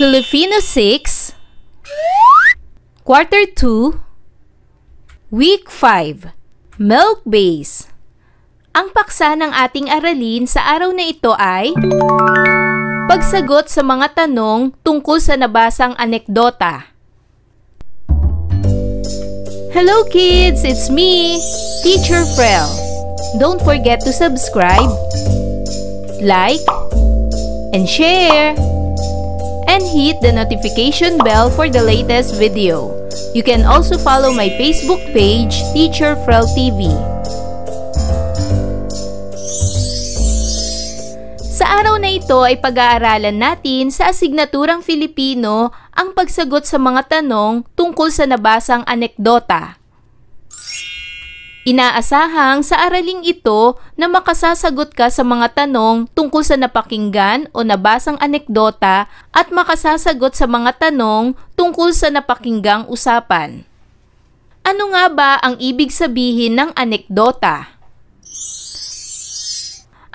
Filipino 6, Quarter 2, Week 5, Milk Base. Ang paksa ng ating aralin sa araw na ito ay pagsagot sa mga tanong tungkol sa nabasang anekdota. Hello kids! It's me, Teacher Frel. Don't forget to subscribe, like, and share, and hit the notification bell for the latest video. You can also follow my Facebook page, Teacher Frel TV. Sa araw na ito ay pag-aaralan natin sa asignaturang Filipino ang pagsagot sa mga tanong tungkol sa nabasang anekdota. Inaasahang sa araling ito na makasasagot ka sa mga tanong tungkol sa napakinggan o nabasang anekdota at makasasagot sa mga tanong tungkol sa napakinggang usapan. Ano nga ba ang ibig sabihin ng anekdota?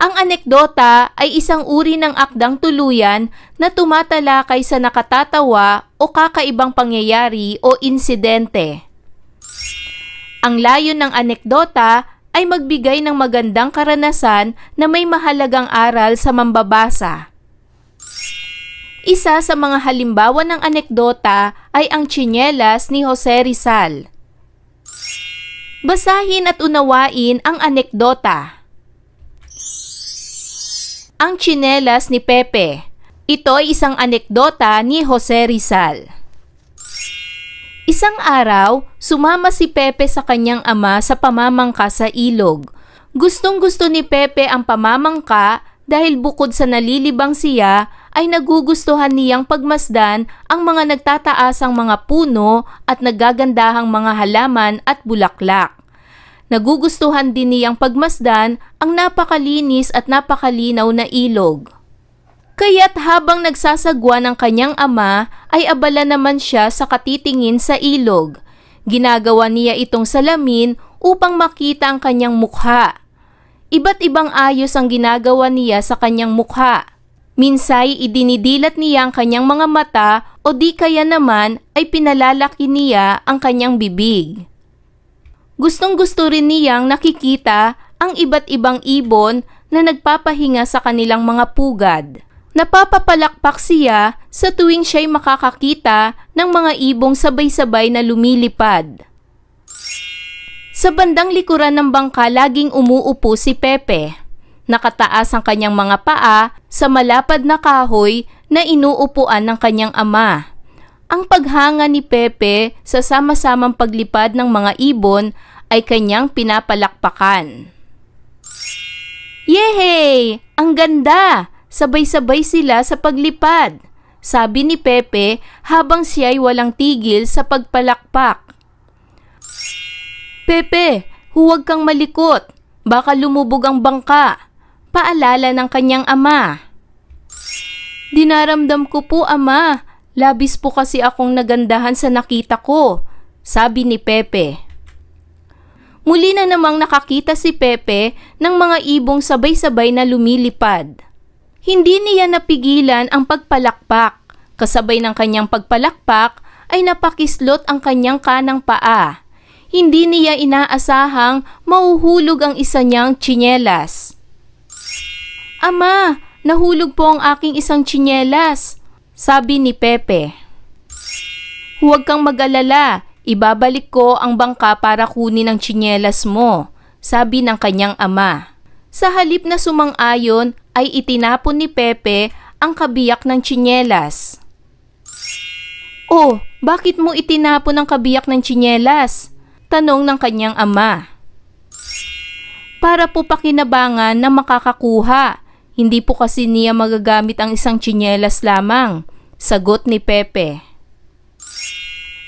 Ang anekdota ay isang uri ng akdang tuluyan na tumatalakay sa nakatatawa o kakaibang pangyayari o insidente. Ang layon ng anekdota ay magbigay ng magandang karanasan na may mahalagang aral sa mambabasa. Isa sa mga halimbawa ng anekdota ay ang Tsinelas ni Jose Rizal. Basahin at unawain ang anekdota. Ang Tsinelas ni Pepe. Ito ay isang anekdota ni Jose Rizal. Isang araw, sumama si Pepe sa kanyang ama sa pamamangka sa ilog. Gustong-gusto ni Pepe ang pamamangka dahil bukod sa nalilibang siya, ay nagugustuhan niyang pagmasdan ang mga nagtataasang mga puno at naggagandahang mga halaman at bulaklak. Nagugustuhan din niyang pagmasdan ang napakalinis at napakalinaw na ilog. Kaya't habang nagsasagwa ng kanyang ama ay abala naman siya sa katitingin sa ilog. Ginagawa niya itong salamin upang makita ang kanyang mukha. Iba't ibang ayos ang ginagawa niya sa kanyang mukha. Minsay idinidilat niya ang kanyang mga mata o di kaya naman ay pinalalaki niya ang kanyang bibig. Gustong-gusto rin niyang nakikita ang iba't ibang ibon na nagpapahinga sa kanilang mga pugad. Napapapalakpak siya sa tuwing siya'y makakakita ng mga ibong sabay-sabay na lumilipad. Sa bandang likuran ng bangka laging umuupo si Pepe. Nakataas ang kanyang mga paa sa malapad na kahoy na inuupuan ng kanyang ama. Ang paghanga ni Pepe sa sama-samang paglipad ng mga ibon ay kanyang pinapalakpakan. Yehey! Ang ganda! Sabay-sabay sila sa paglipad, sabi ni Pepe habang siya'y walang tigil sa pagpalakpak. Pepe, huwag kang malikot, baka lumubog ang bangka, paalala ng kanyang ama. Dinaramdam ko po ama, labis po kasi akong nagandahan sa nakita ko, sabi ni Pepe. Muli na namang nakakita si Pepe ng mga ibong sabay-sabay na lumilipad. Hindi niya napigilan ang pagpalakpak. Kasabay ng kanyang pagpalakpak ay napakislot ang kanyang kanang paa. Hindi niya inaasahang mauhulog ang isa niyang tsinelas. Ama, nahulog po ang aking isang tsinelas, sabi ni Pepe. Huwag kang mag-alala, ibabalik ko ang bangka para kunin ang tsinelas mo, sabi ng kanyang ama. Sa halip na sumang-ayon ay itinapon ni Pepe ang kabiyak ng tsinelas. Oh, bakit mo itinapon ang kabiyak ng tsinelas? Tanong ng kanyang ama. Para po pakinabangan na makakakuha. Hindi po kasi niya magagamit ang isang tsinelas lamang, sagot ni Pepe.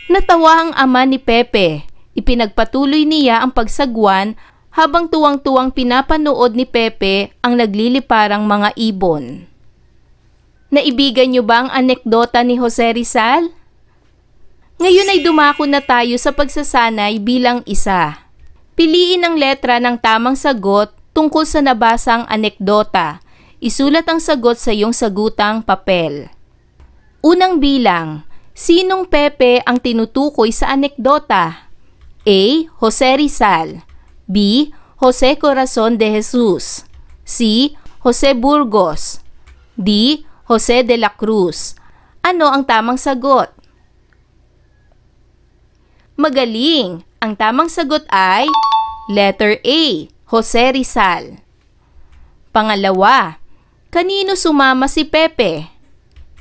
Natawa ang ama ni Pepe. Ipinagpatuloy niya ang pagsagwan habang tuwang-tuwang pinapanood ni Pepe ang nagliliparang mga ibon. Naibigan niyo ba ang anekdota ni Jose Rizal? Ngayon ay dumako na tayo sa pagsasanay bilang isa. Piliin ang letra ng tamang sagot tungkol sa nabasang anekdota. Isulat ang sagot sa iyong sagutang papel. Unang bilang, sinong Pepe ang tinutukoy sa anekdota? A. Jose Rizal. B. Jose Corazon de Jesus. C. Jose Burgos. D. Jose de la Cruz. Ano ang tamang sagot? Magaling! Ang tamang sagot ay letter A. Jose Rizal. Pangalawa, kanino sumama si Pepe?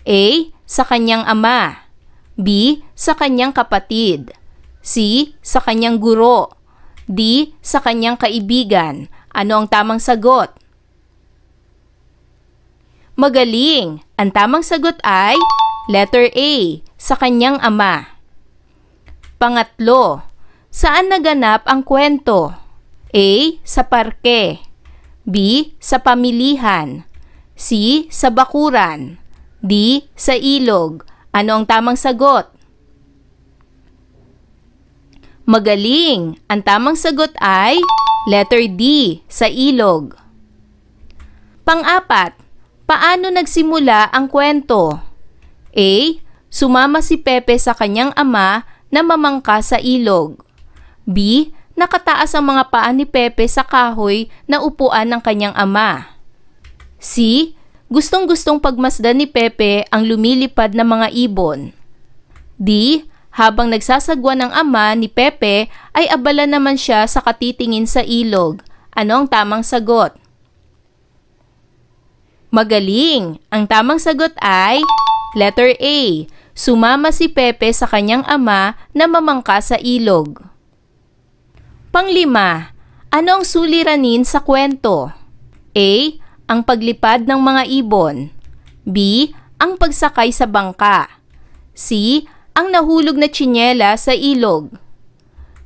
A. Sa kanyang ama. B. Sa kanyang kapatid. C. Sa kanyang guro. D. Sa kanyang kaibigan. Ano ang tamang sagot? Magaling! Ang tamang sagot ay letter A. Sa kanyang ama. Pangatlo, saan naganap ang kwento? A. Sa parke. B. Sa pamilihan. C. Sa bakuran. D. Sa ilog. Ano ang tamang sagot? Magaling! Ang tamang sagot ay letter D. Sa ilog. Pang-apat, paano nagsimula ang kwento? A. Sumama si Pepe sa kanyang ama na mamangka sa ilog. B. Nakataas ang mga paa ni Pepe sa kahoy na upuan ng kanyang ama. C. Gustong-gustong pagmasdan ni Pepe ang lumilipad na mga ibon. D. Habang nagsasagwa ng ama ni Pepe ay abala naman siya sa katitingin sa ilog. Ano ang tamang sagot? Magaling! Ang tamang sagot ay letter A. Sumama si Pepe sa kanyang ama na mamangka sa ilog. Panglima, ano ang suliranin sa kwento? A. Ang paglipad ng mga ibon. B. Ang pagsakay sa bangka. C. Ang nahulog na tsinela sa ilog.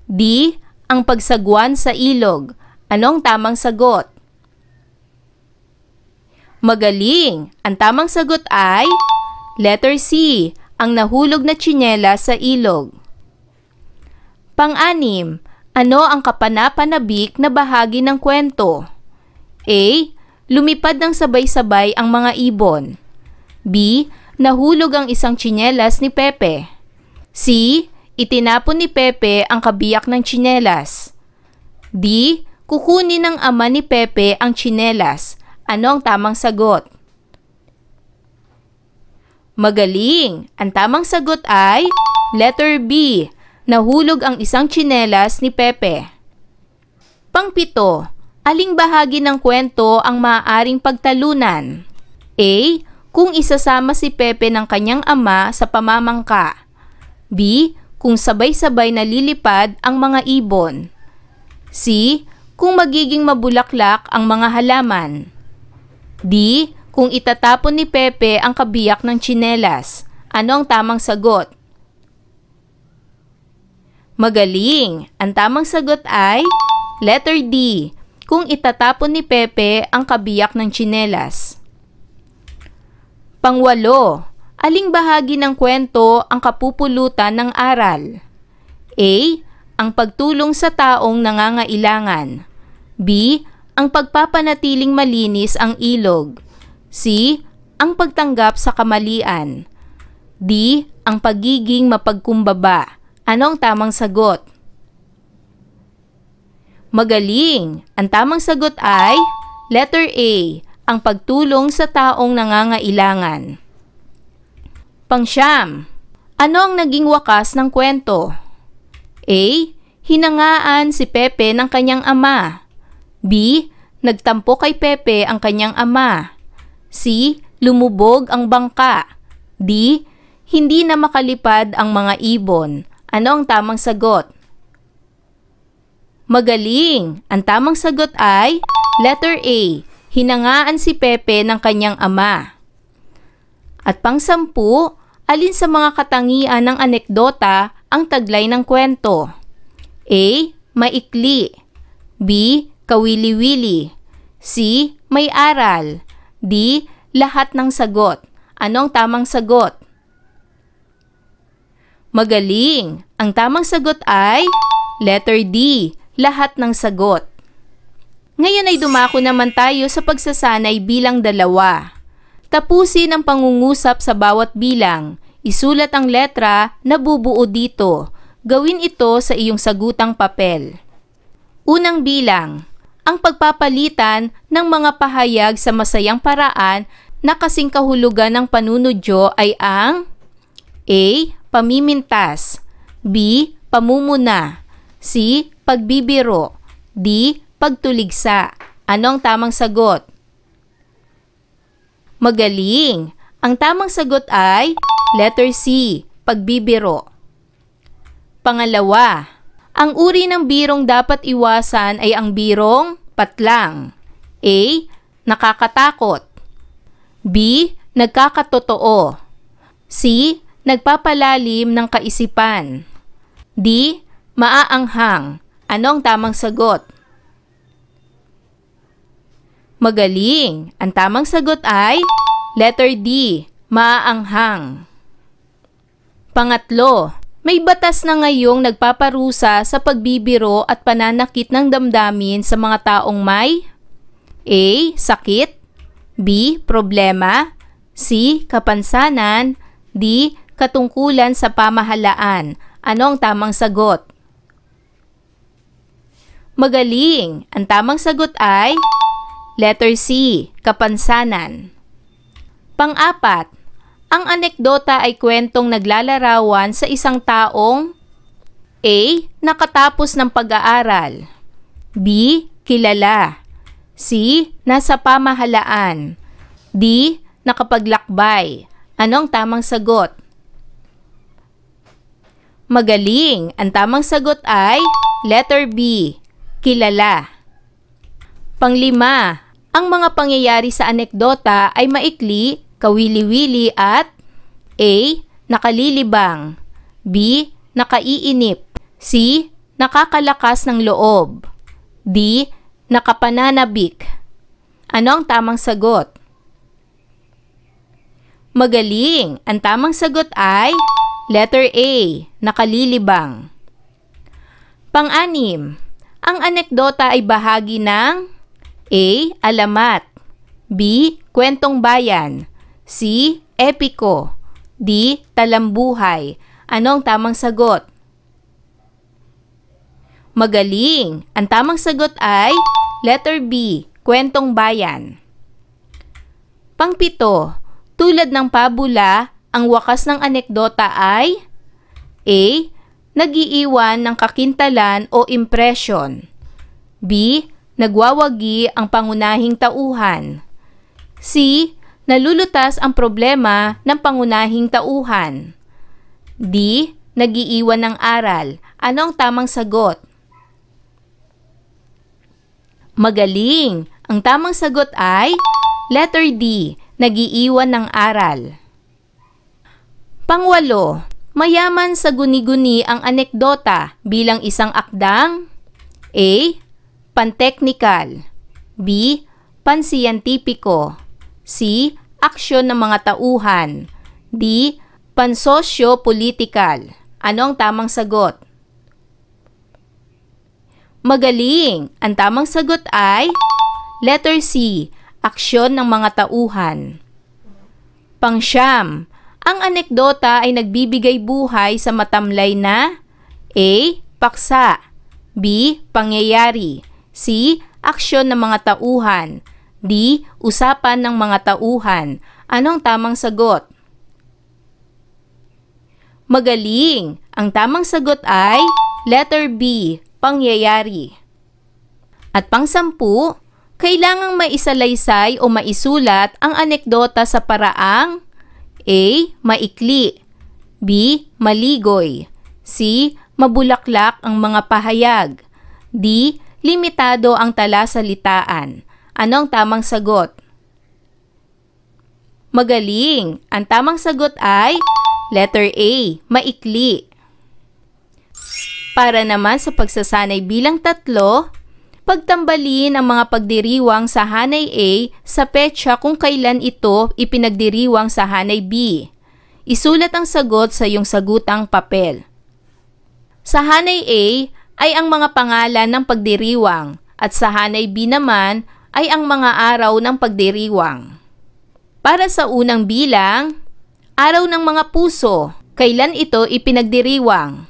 D. Ang pagsagwan sa ilog. Ano ang tamang sagot? Magaling! Ang tamang sagot ay letter C. Ang nahulog na tsinela sa ilog. Pang-anim, ano ang kapanapanabik na bahagi ng kwento? A. Lumipad ng sabay-sabay ang mga ibon. B. Nahulog ang isang tsinelas ni Pepe. C. Itinapon ni Pepe ang kabiyak ng tsinelas. D. Kukunin ng ama ni Pepe ang tsinelas. Ano ang tamang sagot? Magaling! Ang tamang sagot ay letter B. Nahulog ang isang tsinelas ni Pepe. Pangpito, aling bahagi ng kwento ang maaaring pagtalunan? A. Kung isasama si Pepe ng kanyang ama sa pamamangka. B. Kung sabay-sabay nalilipad ang mga ibon. C. Kung magiging mabulaklak ang mga halaman. D. Kung itatapon ni Pepe ang kabiyak ng tsinelas. Ano ang tamang sagot? Magaling! Ang tamang sagot ay letter D. Kung itatapon ni Pepe ang kabiyak ng tsinelas. Pangwalo, aling bahagi ng kwento ang kapupulutan ng aral? A. Ang pagtulong sa taong nangangailangan. B. Ang pagpapanatiling malinis ang ilog. C. Ang pagtanggap sa kamalian. D. Ang pagiging mapagkumbaba. Ano ang tamang sagot? Magaling! Ang tamang sagot ay letter A. Ang pagtulong sa taong nangangailangan. Pangsyam, ano ang naging wakas ng kwento? A. Hinangaan si Pepe ng kanyang ama. B. Nagtampo kay Pepe ang kanyang ama. C. Lumubog ang bangka. D. Hindi na makalipad ang mga ibon. Ano ang tamang sagot? Magaling! Ang tamang sagot ay letter A. Hinangaan si Pepe ng kanyang ama. At pang-sampu, alin sa mga katangian ng anekdota ang taglay ng kwento? A. Maikli. B. Kawili-wili. C. May aral. D. Lahat ng sagot. Ano ang tamang sagot? Magaling! Ang tamang sagot ay letter D. Lahat ng sagot. Ngayon ay dumako naman tayo sa pagsasanay bilang 2. Tapusin ang pangungusap sa bawat bilang. Isulat ang letra na bubuo dito. Gawin ito sa iyong sagutang papel. Unang bilang, ang pagpapalitan ng mga pahayag sa masayang paraan na kasing kahulugan ng panunodyo ay ang A. Pamimintas, B. Pamumuna, C. Pagbibiro, D. Pagtuligsa. Ano ang tamang sagot? Magaling! Ang tamang sagot ay letter C. Pagbibiro. Pangalawa, ang uri ng birong dapat iwasan ay ang birong patlang. A. Nakakatakot, B. Nagkakatotoo, C. Nagpapalalim ng kaisipan, D. Maaanghang. Ano ang tamang sagot? Magaling! Ang tamang sagot ay letter D. Maaanghang. Pangatlo, may batas na ngayong nagpaparusa sa pagbibiro at pananakit ng damdamin sa mga taong may A. Sakit, B. Problema, C. Kapansanan, D. Katungkulan sa pamahalaan. Ano ang tamang sagot? Magaling! Ang tamang sagot ay letter C. Kapansanan. Pang-apat, ang anekdota ay kwentong naglalarawan sa isang taong A. Nakatapos ng pag-aaral, B. Kilala, C. Nasa pamahalaan, D. Nakapaglakbay. Ano ang tamang sagot? Magaling! Ang tamang sagot ay letter B. Kilala. Panglima, ang mga pangyayari sa anekdota ay maikli, kawili-wili at A. Nakalilibang, B. Nakaiinip, C. Nakakalakas ng loob, D. Nakapananabik. Ano ang tamang sagot? Magaling! Ang tamang sagot ay letter A. Nakalilibang. Pang-anim, ang anekdota ay bahagi ng A. Alamat, B. Kwentong bayan, C. Epiko, D. Talambuhay. Ano ang tamang sagot? Magaling! Ang tamang sagot ay letter B. Kwentong bayan. Pang-pito, tulad ng pabula, ang wakas ng anekdota ay A. Nag-iiwan ng kakintalan o impresyon, B. Nagwawagi ang pangunahing tauhan, C. Nalulutas ang problema ng pangunahing tauhan, D. Nag-iiwan ng aral. Ano ang tamang sagot? Magaling! Ang tamang sagot ay letter D. Nag-iiwan ng aral. Pangwalo, mayaman sa guni-guni ang anekdota bilang isang akdang A. Panteknikal, B. Pansiyentipiko, C. Aksyon ng mga tauhan, D. Pansosyo-politikal. Ano ang tamang sagot? Magaling! Ang tamang sagot ay letter C. Aksyon ng mga tauhan. Pangsyam, ang anekdota ay nagbibigay buhay sa matamlay na A. Paksa, B. Pangyayari, C. Aksyon ng mga tauhan, D. Usapan ng mga tauhan. Anong tamang sagot? Magaling! Ang tamang sagot ay letter B. Pangyayari. At pang-sampu, kailangang maisalaysay o maisulat ang anekdota sa paraang A. Maikli, B. Maligoy, C. Mabulaklak ang mga pahayag, D. Limitado ang talasalitaan. Ano ang tamang sagot? Magaling! Ang tamang sagot ay letter A. Maikli. Para naman sa pagsasanay bilang 3, pagtambalin ang mga pagdiriwang sa hanay A sa petsa kung kailan ito ipinagdiriwang sa hanay B. Isulat ang sagot sa iyong sagutang papel. Sa hanay A ay ang mga pangalan ng pagdiriwang at sa hanay B naman ay ang mga araw ng pagdiriwang. Para sa unang bilang, Araw ng mga puso. Kailan ito ipinagdiriwang?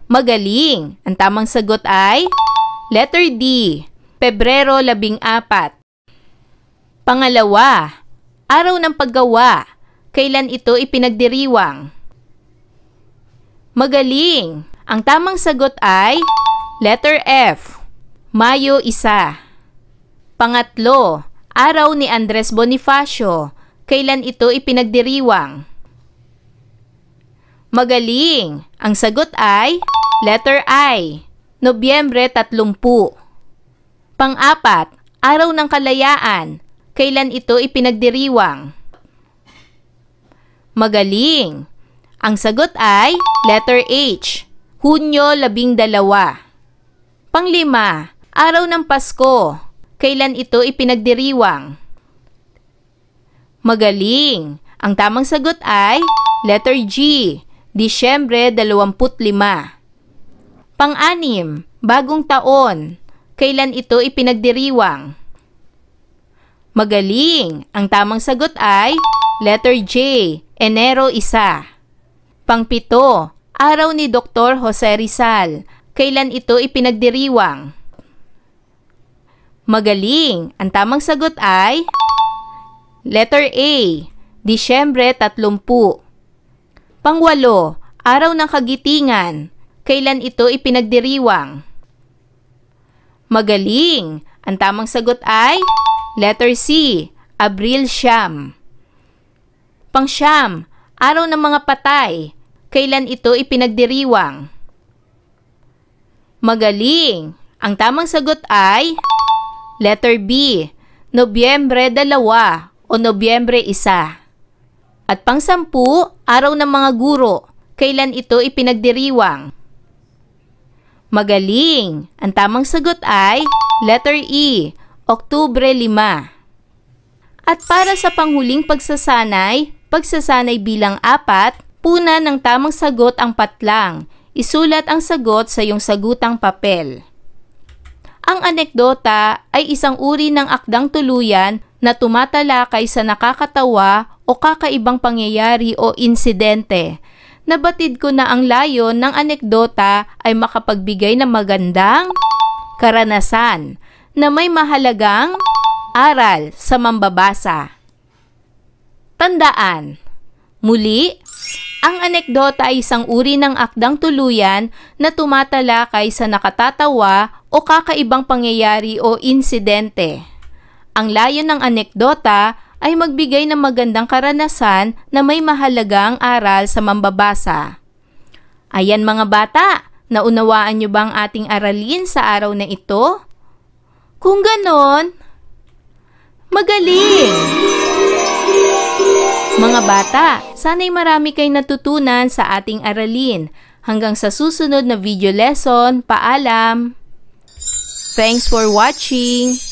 Magaling. Ang tamang sagot ay letter D, Pebrero 14. Pangalawa, Araw ng paggawa. Kailan ito ipinagdiriwang? Magaling. Ang tamang sagot ay letter F, Mayo 1. Pangatlo, Araw ni Andres Bonifacio. Kailan ito ipinagdiriwang? Magaling. Ang sagot ay letter I, Nobyembre 30. Pang-apat, Araw ng Kalayaan. Kailan ito ipinagdiriwang? Magaling. Ang sagot ay letter H, Hunyo 12. Panglima, Araw ng Pasko. Kailan ito ipinagdiriwang? Magaling. Ang tamang sagot ay letter G, Disyembre 25. Pang-anim, Bagong Taon. Kailan ito ipinagdiriwang? Magaling. Ang tamang sagot ay letter J, Enero 1. Pang-pito, Araw ni Dr. Jose Rizal. Kailan ito ipinagdiriwang? Magaling. Ang tamang sagot ay letter A, Disyembre 30. Pangwalo, Araw ng Kagitingan. Kailan ito ipinagdiriwang? Magaling. Ang tamang sagot ay letter C, Abril 9. Pangsyam, Araw ng mga Patay. Kailan ito ipinagdiriwang? Magaling. Ang tamang sagot ay letter B, Nobyembre 2 o Nobyembre 1. At pang-10, Araw ng mga Guro. Kailan ito ipinagdiriwang? Magaling. Ang tamang sagot ay letter E, Oktubre 5. At para sa panghuling pagsasanay bilang 4, puna ng tamang sagot ang patlang. Isulat ang sagot sa iyong sagutang papel. Ang anekdota ay isang uri ng akdang tuluyan na tumatalakay sa nakakatawa o kakaibang pangyayari o insidente. Nabatid ko na ang layon ng anekdota ay makapagbigay ng magandang karanasan na may mahalagang aral sa mambabasa. Tandaan, muli, ang anekdota ay isang uri ng akdang tuluyan na tumatalakay sa nakatatawa o kakaibang pangyayari o insidente. Ang layon ng anekdota ay magbigay ng magandang karanasan na may mahalagang aral sa mambabasa. Ayan mga bata, naunawaan niyo ba ang ating aralin sa araw na ito? Kung ganon, magaling! Mga bata, sana'y marami kayong natutunan sa ating aralin. Hanggang sa susunod na video lesson, paalam! Thanks for watching!